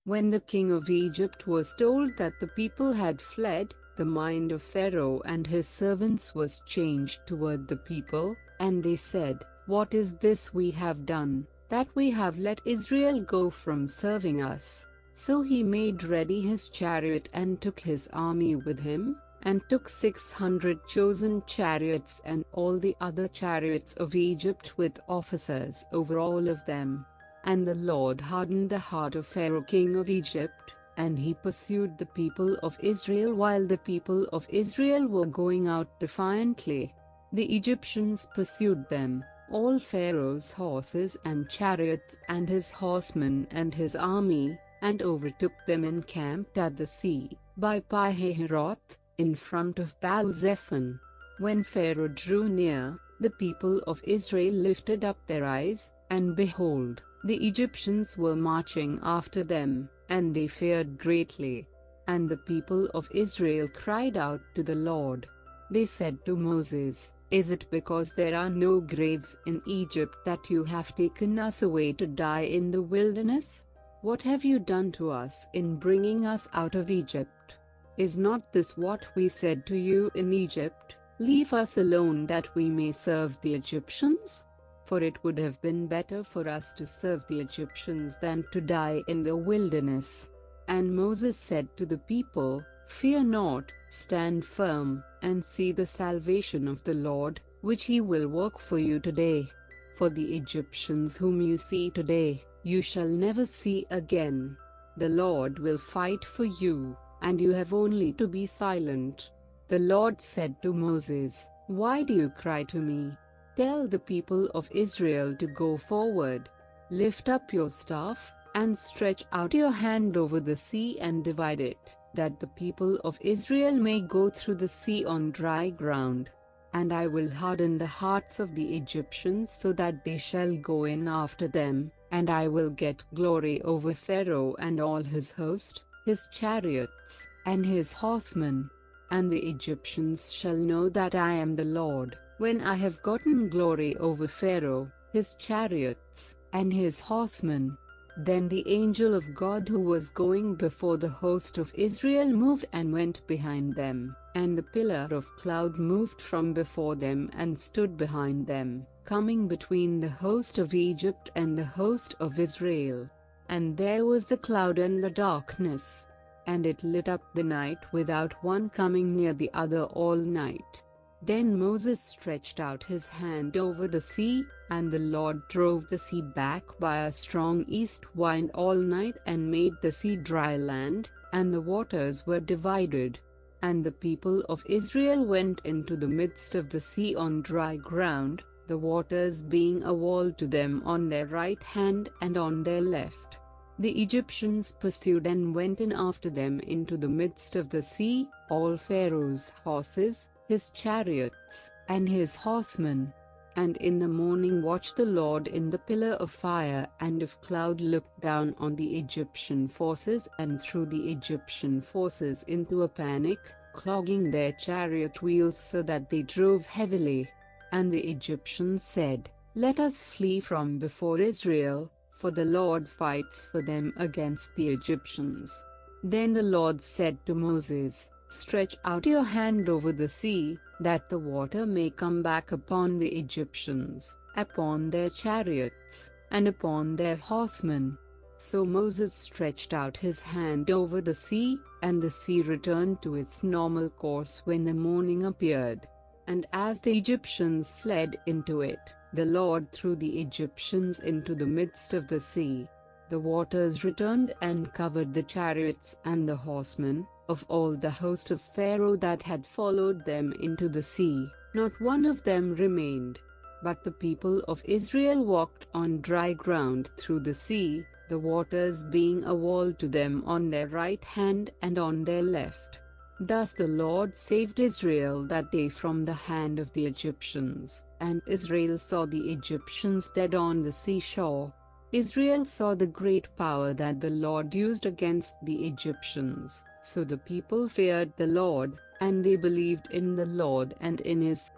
When the king of Egypt was told that the people had fled, the mind of Pharaoh and his servants was changed toward the people, and they said, "What is this we have done, that we have let Israel go from serving us?" So he made ready his chariot and took his army with him, and took 600 chosen chariots and all the other chariots of Egypt with officers over all of them. And the Lord hardened the heart of Pharaoh king of Egypt, and he pursued the people of Israel while the people of Israel were going out defiantly. The Egyptians pursued them, all Pharaoh's horses and chariots and his horsemen and his army, and overtook them encamped at the sea, by Pi-hahiroth, in front of Baal-zephon. When Pharaoh drew near, the people of Israel lifted up their eyes, and behold, the Egyptians were marching after them, and they feared greatly. And the people of Israel cried out to the Lord. They said to Moses, "Is it because there are no graves in Egypt that you have taken us away to die in the wilderness? What have you done to us in bringing us out of Egypt? Is not this what we said to you in Egypt, 'Leave us alone that we may serve the Egyptians'? For it would have been better for us to serve the Egyptians than to die in the wilderness." And Moses said to the people, "Fear not, stand firm, and see the salvation of the Lord, which he will work for you today. For the Egyptians whom you see today, you shall never see again. The Lord will fight for you, and you have only to be silent." The Lord said to Moses, "Why do you cry to me? Tell the people of Israel to go forward. Lift up your staff, and stretch out your hand over the sea and divide it, that the people of Israel may go through the sea on dry ground. And I will harden the hearts of the Egyptians so that they shall go in after them, and I will get glory over Pharaoh and all his host, his chariots, and his horsemen. And the Egyptians shall know that I am the Lord, when I have gotten glory over Pharaoh, his chariots, and his horsemen." Then the angel of God who was going before the host of Israel moved and went behind them, and the pillar of cloud moved from before them and stood behind them, coming between the host of Egypt and the host of Israel. And there was the cloud and the darkness, and it lit up the night without one coming near the other all night. Then Moses stretched out his hand over the sea, and the Lord drove the sea back by a strong east wind all night and made the sea dry land, and the waters were divided. And the people of Israel went into the midst of the sea on dry ground, the waters being a wall to them on their right hand and on their left. The Egyptians pursued and went in after them into the midst of the sea, all Pharaoh's horses, his chariots, and his horsemen. And in the morning watch the Lord in the pillar of fire and of cloud looked down on the Egyptian forces and threw the Egyptian forces into a panic, clogging their chariot wheels so that they drove heavily. And the Egyptians said, "Let us flee from before Israel, for the Lord fights for them against the Egyptians." Then the Lord said to Moses, "Stretch out your hand over the sea, that the water may come back upon the Egyptians, upon their chariots, and upon their horsemen." So Moses stretched out his hand over the sea, and the sea returned to its normal course when the morning appeared. And as the Egyptians fled into it, the Lord threw the Egyptians into the midst of the sea. The waters returned and covered the chariots and the horsemen of all the host of Pharaoh that had followed them into the sea. Not one of them remained. But the people of Israel walked on dry ground through the sea, the waters being a wall to them on their right hand and on their left. Thus the Lord saved Israel that day from the hand of the Egyptians, and Israel saw the Egyptians dead on the seashore. Israel saw the great power that the Lord used against the Egyptians, so the people feared the Lord, and they believed in the Lord and in his